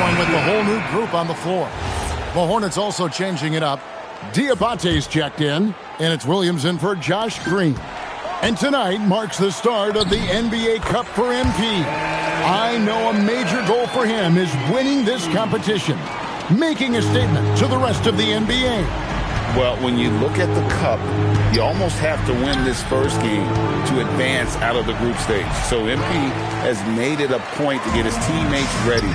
going with the whole new group on the floor. The Hornets also changing it up. Diabate's checked in, and it's Williams in for Josh Green. And tonight marks the start of the NBA Cup for MP. I know a major goal for him is winning this competition, making a statement to the rest of the NBA. Well, when you look at the Cup, you almost have to win this first game to advance out of the group stage. So MP has made it a point to get his teammates ready,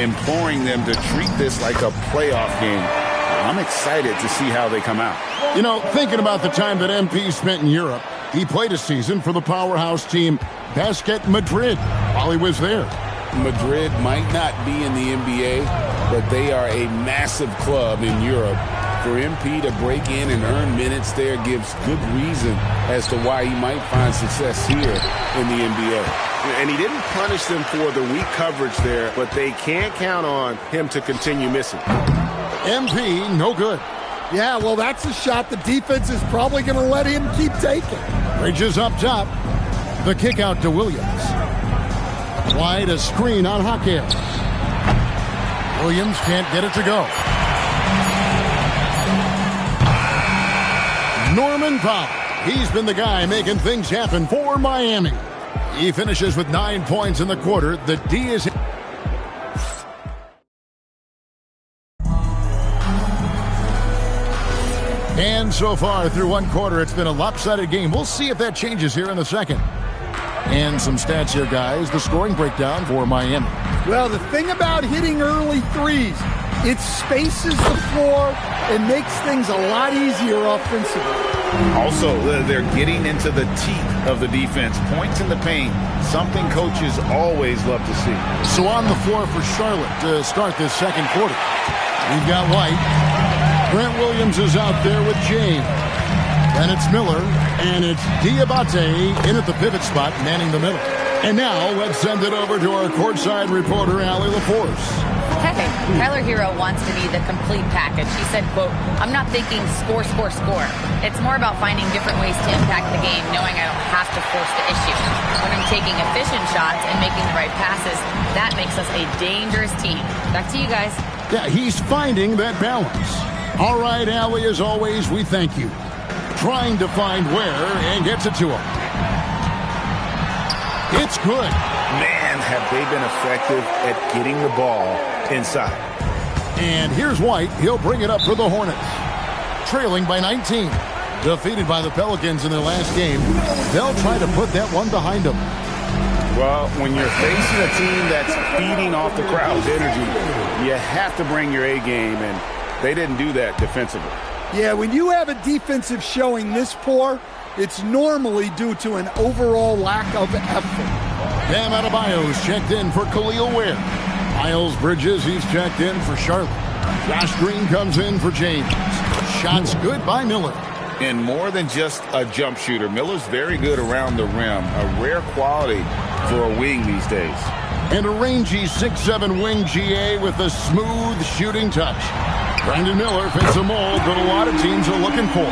imploring them to treat this like a playoff game. I'm excited to see how they come out. You know, thinking about the time that MP spent in Europe, he played a season for the powerhouse team Basket Madrid while he was there. Madrid might not be in the NBA, but they are a massive club in Europe. For MP to break in and earn minutes there gives good reason as to why he might find success here in the NBA. And he didn't punish them for the weak coverage there, but they can't count on him to continue missing. MP, no good. Yeah, well, that's a shot the defense is probably going to let him keep taking. Bridges up top. The kick out to Williams. Wide, a screen on Hakeem. Williams can't get it to go. Norman Powell. He's been the guy making things happen for Miami. He finishes with 9 points in the quarter. The D is... And so far through one quarter, it's been a lopsided game. We'll see if that changes here in the second. And some stats here, guys. The scoring breakdown for Miami. Well, the thing about hitting early threes, it spaces the floor and makes things a lot easier offensively. Also, they're getting into the teeth of the defense. Points in the paint, something coaches always love to see. So on the floor for Charlotte to start this second quarter. We've got White. Grant Williams is out there with James. Then it's Miller, and it's Diabate in at the pivot spot, manning the middle. And now let's send it over to our courtside reporter, Allie LaForce. Okay, Tyler Hero wants to be the complete package. He said, quote, "I'm not thinking score, score, score. It's more about finding different ways to impact the game, knowing I don't have to force the issue. When I'm taking efficient shots and making the right passes, that makes us a dangerous team." Back to you guys. Yeah, he's finding that balance. All right, Allie, as always, we thank you. Trying to find where and gets it to him. It's good. Man, have they been effective at getting the ball inside. And here's White. He'll bring it up for the Hornets. Trailing by 19. Defeated by the Pelicans in their last game. They'll try to put that one behind them. Well, when you're facing a team that's feeding off the crowd's energy, you have to bring your A game, and they didn't do that defensively. Yeah, when you have a defensive showing this poor, it's normally due to an overall lack of effort. Bam Adebayo's checked in for Khalil Ware. Miles Bridges, he's checked in for Charlotte. Josh Green comes in for James. Shots good by Miller. And more than just a jump shooter, Miller's very good around the rim. A rare quality for a wing these days. And a rangy 6'7" wing GA with a smooth shooting touch. Brandon Miller fits a mold that a lot of teams are looking for.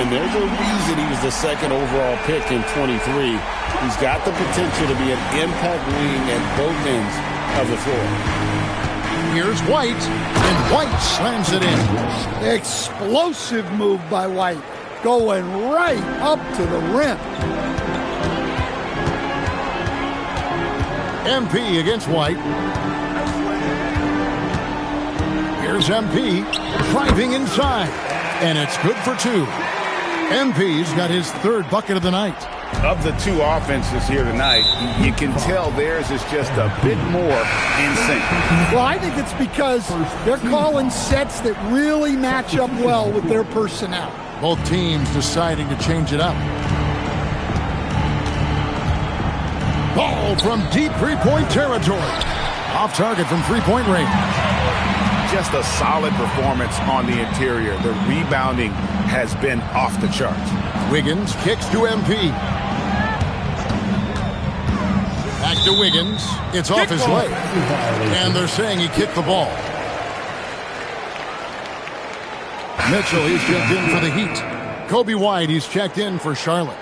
And there's a reason he was the second overall pick in 23. He's got the potential to be an impact wing at both ends of the floor. Here's White, and White slams it in. Explosive move by White, going right up to the rim. MP against White. Here's MP, driving inside, and it's good for two. MP's got his third bucket of the night. Of the two offenses here tonight, you can tell theirs is just a bit more in sync. Well, I think it's because they're calling sets that really match up well with their personnel. Both teams deciding to change it up. Ball from deep three-point territory. Off target from three-point range. Just a solid performance on the interior. The rebounding has been off the charts. Wiggins kicks to MP. Back to Wiggins. It's off his leg. And they're saying he kicked the ball. Mitchell, he's checked in for the Heat. Kobe White, he's checked in for Charlotte.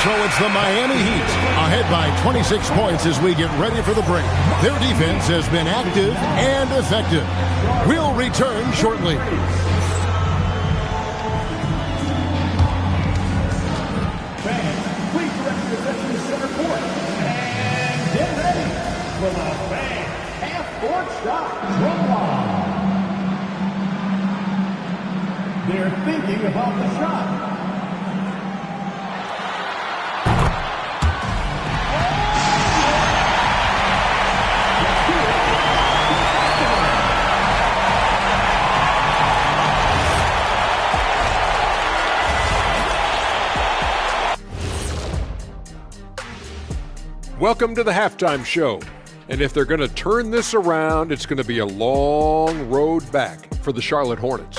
So it's the Miami Heat ahead by 26 points as we get ready for the break. Their defense has been active and effective. We'll return shortly. Fans, please direct your attention to center court. And get ready for the fan half-court shot from long. They're thinking about the shot. Welcome to the halftime show. And if they're going to turn this around, it's going to be a long road back for the Charlotte Hornets.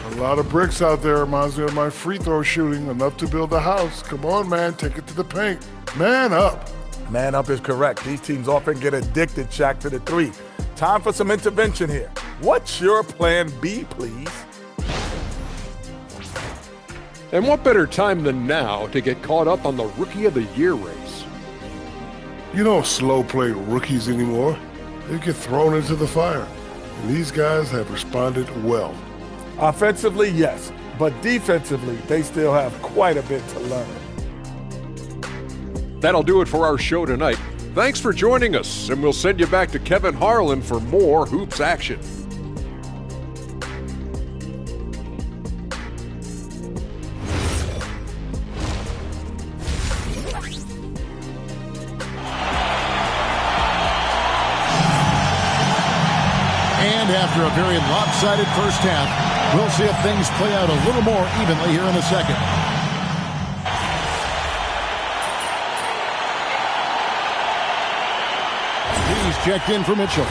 A lot of bricks out there. Reminds me of my free throw shooting. Enough to build a house. Come on, man. Take it to the paint. Man up. Man up is correct. These teams often get addicted, Shaq, to the three. Time for some intervention here. What's your plan B, please? And what better time than now to get caught up on the Rookie of the Year race? You don't slow play rookies anymore. They get thrown into the fire. And these guys have responded well. Offensively, yes. But defensively, they still have quite a bit to learn. That'll do it for our show tonight. Thanks for joining us, and we'll send you back to Kevin Harlan for more hoops action. After a very lopsided first half, we'll see if things play out a little more evenly here in the second. He's checked in for Mitchell.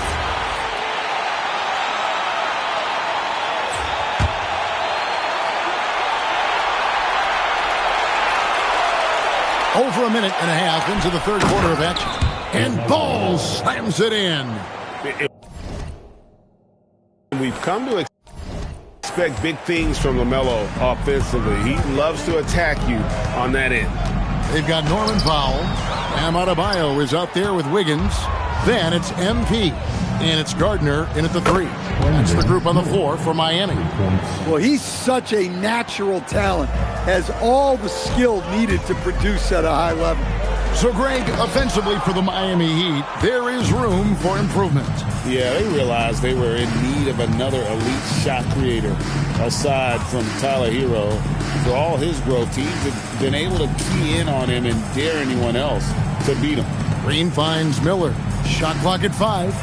Over a minute and a half into the third quarter of action. And Ball slams it in. We've come to expect big things from LaMelo offensively. He loves to attack you on that end. They've got Norman Powell. Bam Adebayo is out there with Wiggins. Then it's MP. And it's Gardner in at the three. That's the group on the floor for Miami. Well, he's such a natural talent. Has all the skill needed to produce at a high level. So, Greg, offensively for the Miami Heat, there is room for improvement. Yeah, they realized they were in need of another elite shot creator aside from Tyler Hero. For all his growth, teams have been able to key in on him and dare anyone else to beat him. Green finds Miller. Shot clock at 5.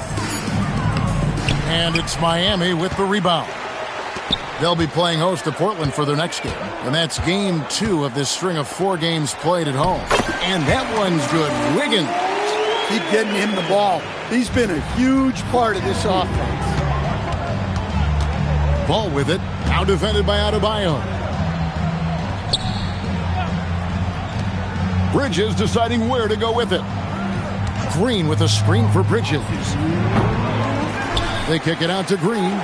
And it's Miami with the rebound. They'll be playing host to Portland for their next game. And that's game 2 of this string of 4 games played at home. And that one's good. Wiggins. Keep getting him the ball. He's been a huge part of this offense. Ball with it. Now defended by Adebayo. Bridges deciding where to go with it. Green with a screen for Bridges. They kick it out to Green.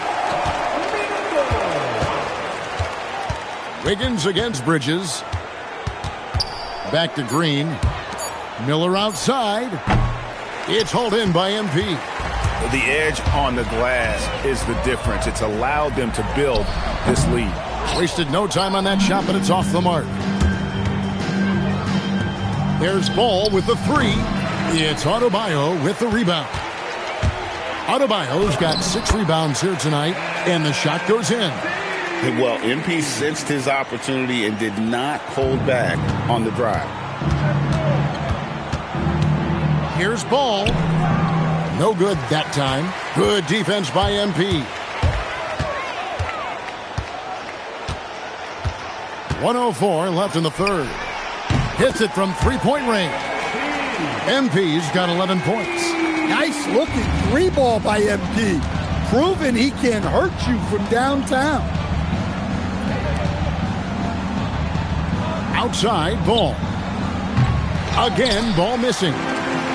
Wiggins against Bridges. Back to Green. Miller outside. It's hauled in by MP. The edge on the glass is the difference. It's allowed them to build this lead. Wasted no time on that shot, but it's off the mark. There's Ball with the 3. It's Adebayo with the rebound. Adebayo's got 6 rebounds here tonight, and the shot goes in. Well, MP sensed his opportunity and did not hold back on the drive. Here's Ball. No good that time. Good defense by MP. 1:04 left in the third. Hits it from three-point range. MP's got 11 points. Nice looking 3-ball by MP. Proving he can hurt you from downtown. Outside, Ball. Again, Ball missing.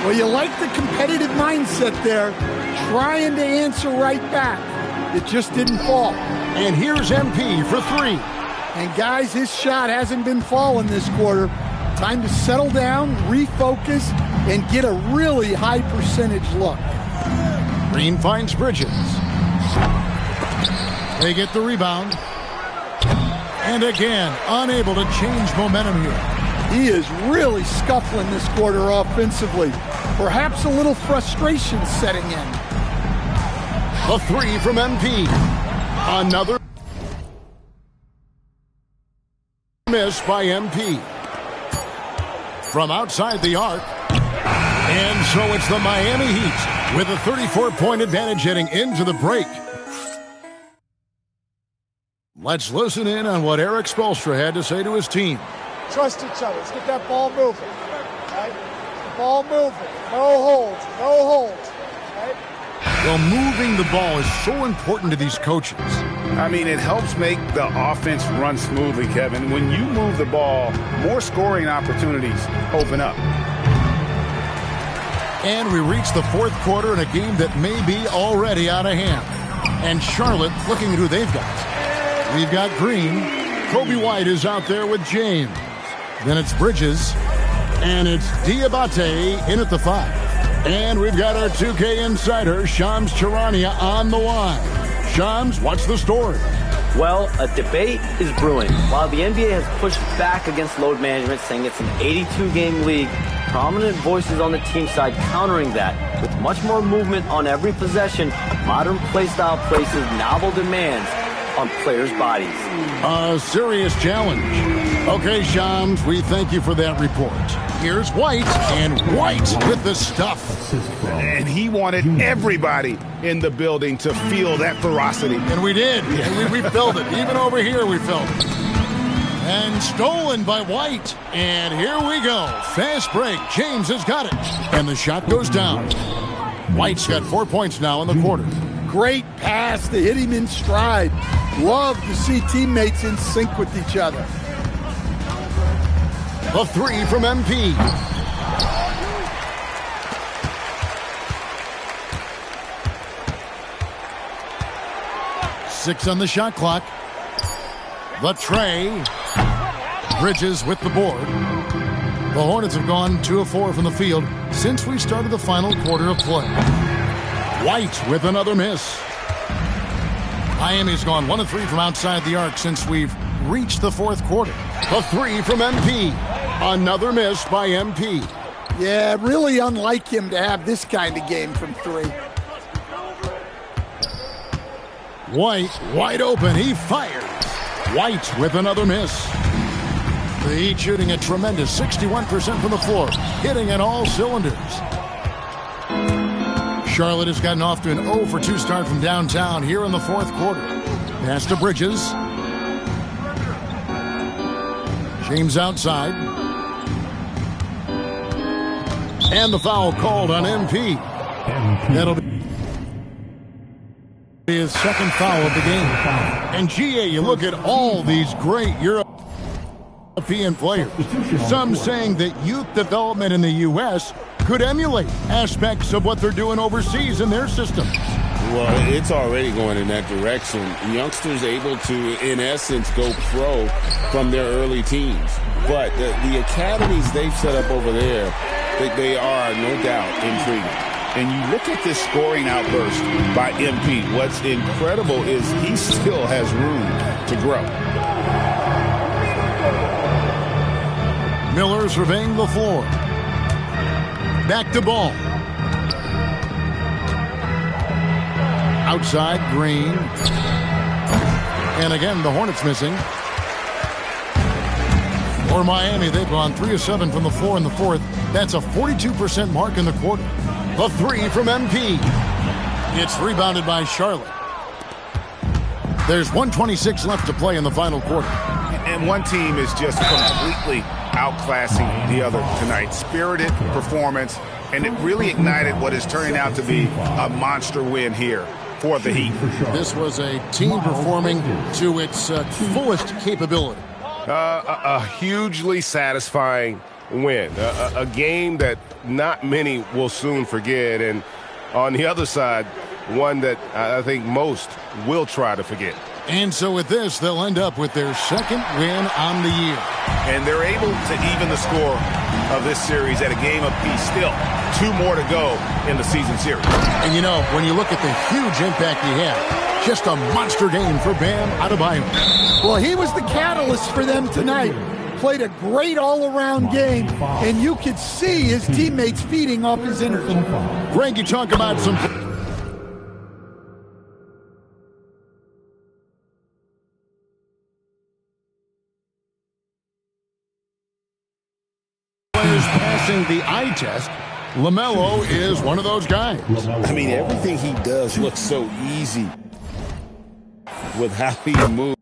Well, you like the competitive mindset there, trying to answer right back. It just didn't fall. And here's MP for 3. And guys, his shot hasn't been falling this quarter. Time to settle down, refocus, and get a really high percentage look. Green finds Bridges. They get the rebound. And again, unable to change momentum here. He is really scuffling this quarter offensively. Perhaps a little frustration setting in. The three from MP. Another miss by MP. From outside the arc. And so it's the Miami Heat with a 34-point advantage heading into the break. Let's listen in on what Eric Spoelstra had to say to his team. Trust each other. Let's get that ball moving. Right? Ball moving. No holds. No holds. Right? Well, moving the ball is so important to these coaches. I mean, it helps make the offense run smoothly, Kevin. When you move the ball, more scoring opportunities open up. And we reach the fourth quarter in a game that may be already out of hand. And Charlotte looking at who they've got. We've got Green. Kobe White is out there with James. Then it's Bridges. And it's Diabate in at the 5. And we've got our 2K insider, Shams Charania, on the line. Shams, what's the story? Well, a debate is brewing. While the NBA has pushed back against load management, saying it's an 82-game league, prominent voices on the team side countering that. With much more movement on every possession, modern play style places novel demands on players' bodies. A serious challenge. Okay, Shams, we thank you for that report. Here's White, and White with the stuff. And he wanted everybody in the building to feel that ferocity. And we did. Yeah. We felt it. Even over here, we felt it. And stolen by White. And here we go. Fast break. James has got it. And the shot goes down. White's got 4 points now in the quarter. Great pass to hit him in stride. Love to see teammates in sync with each other. The three from MP. Six on the shot clock. The tray. Bridges with the board. The Hornets have gone 2 of 4 from the field since we started the final quarter of play. White with another miss. Miami's gone 1 of 3 from outside the arc since we've reached the fourth quarter. The three from MP. Another miss by MP. Yeah, really unlike him to have this kind of game from 3. White wide open. He fires. White with another miss. The Heat shooting a tremendous 61% from the floor, hitting at all cylinders. Charlotte has gotten off to an 0 for 2 start from downtown here in the fourth quarter. Pass to Bridges. James outside. And the foul called on MP. That'll be his second foul of the game. And GA, you look at all these great European players. Some saying that youth development in the U.S. could emulate aspects of what they're doing overseas in their systems. Well, it's already going in that direction. Youngsters able to, in essence, go pro from their early teens. But the academies they've set up over there, they are, no doubt, intriguing. And you look at this scoring outburst by MP. What's incredible is he still has room to grow. Miller surveying the floor. Back to ball. Outside, Green. And again, the Hornets missing. For Miami, they've gone 3 of 7 from the floor in the fourth. That's a 42% mark in the quarter. The three from MP. It's rebounded by Charlotte. There's 1:26 left to play in the final quarter. And one team is just completely outclassing the other tonight. Spirited performance, and it really ignited what is turning out to be a monster win here for the Heat. This was a team performing to its fullest capability. A hugely satisfying win. A game that not many will soon forget. And on the other side, one that I think most will try to forget. And so with this, they'll end up with their second win on the year. And they're able to even the score of this series at a game apiece. Still, 2 more to go in the season series. And you know, when you look at the huge impact he had, just a monster game for Bam Adebayo. Well, he was the catalyst for them tonight. Played a great all-around game, and you could see his teammates feeding off his energy. Greg, you talk about some players passing the eye test. LaMelo is one of those guys. I mean, everything he does looks so easy with how he moves.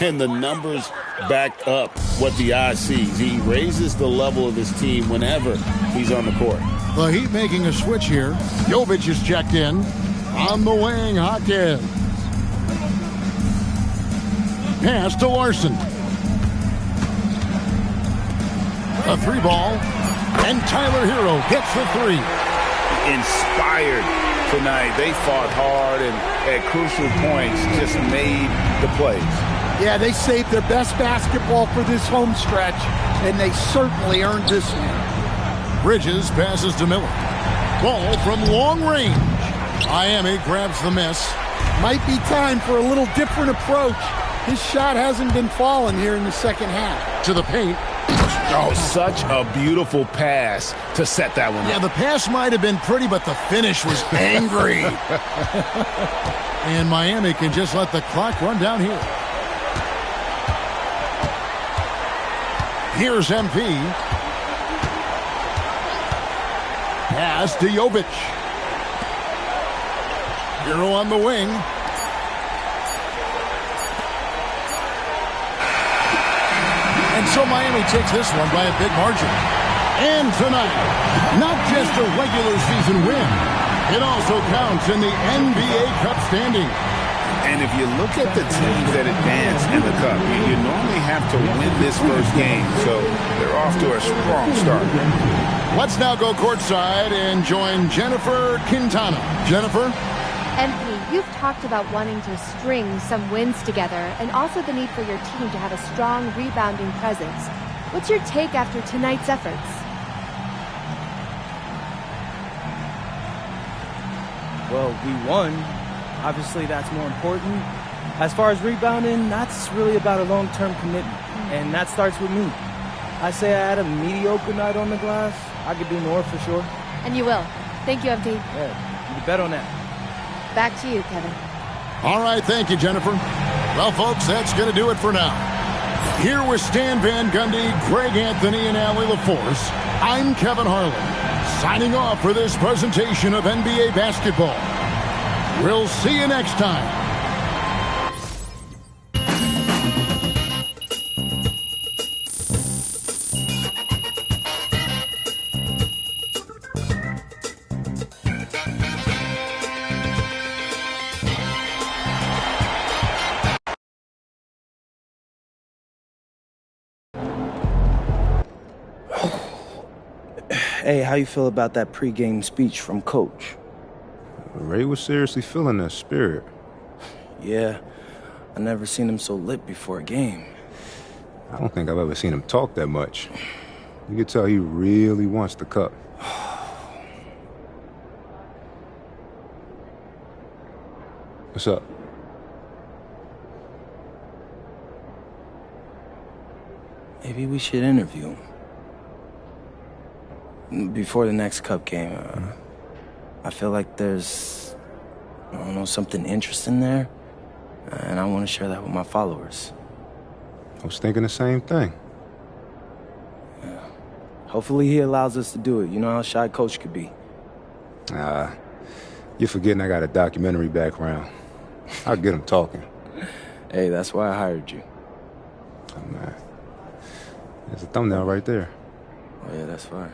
And the numbers back up what the eye sees. He raises the level of his team whenever he's on the court. The Heat making a switch here. Jovic is checked in. On the wing, Hawkins. Pass to Larson. A 3-ball. And Tyler Hero hits the 3. Inspired tonight. They fought hard and at crucial points just made the plays. Yeah, they saved their best basketball for this home stretch, and they certainly earned this one. Bridges passes to Miller. Ball from long range. Miami grabs the miss. Might be time for a little different approach. His shot hasn't been falling here in the second half. To the paint. Oh, such a beautiful pass to set that one up. Yeah, the pass might have been pretty, but the finish was angry. And Miami can just let the clock run down here. Here's MP. Pass to Jovic. Hero on the wing. And so Miami takes this one by a big margin. And tonight, not just a regular season win, it also counts in the NBA Cup standing. And if you look at the teams that advance in the Cup, you normally have to win this first game. So they're off to a strong start. Let's now go courtside and join Jennifer Quintana. Jennifer? MP, you've talked about wanting to string some wins together and also the need for your team to have a strong rebounding presence. What's your take after tonight's efforts? Well, we won. Obviously, that's more important. As far as rebounding, that's really about a long-term commitment, and that starts with me. I say I had a mediocre night on the glass. I could do more for sure. And you will. Thank you, MP. Yeah, you bet on that. Back to you, Kevin. All right, thank you, Jennifer. Well, folks, that's going to do it for now. Here with Stan Van Gundy, Greg Anthony, and Allie LaForce, I'm Kevin Harlan, signing off for this presentation of NBA basketball. We'll see you next time. Hey, how you feel about that pregame speech from Coach? Ray was seriously feeling that spirit. Yeah, I never seen him so lit before a game. I don't think I've ever seen him talk that much. You can tell he really wants the cup. What's up? Maybe we should interview him. Before the next cup game, I feel like there's, I don't know, something interesting there, and I want to share that with my followers. I was thinking the same thing. Yeah. Hopefully he allows us to do it. You know how shy Coach could be. You're forgetting I got a documentary background. I'll get him talking. Hey, that's why I hired you. Oh, man. There's a thumbnail right there. Oh, yeah, that's fine.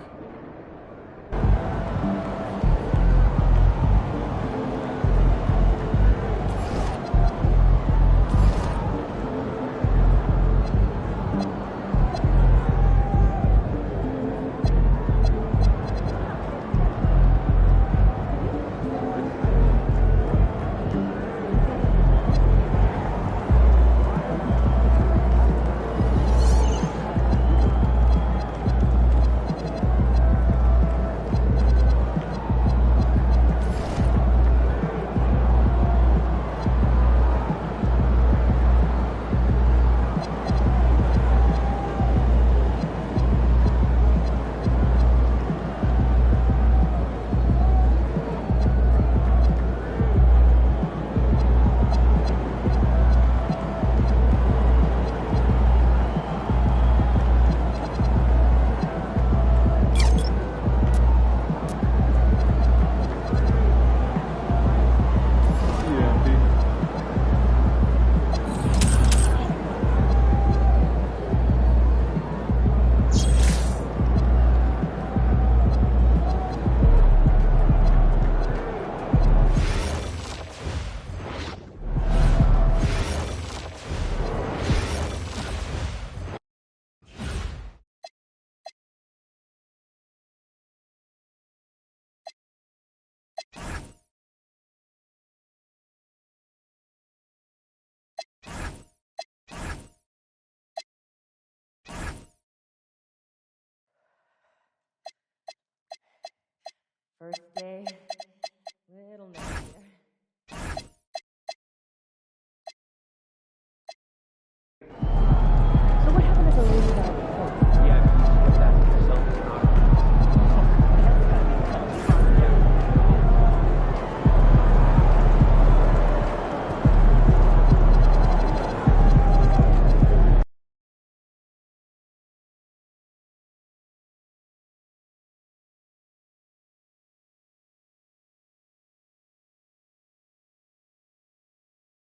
First day,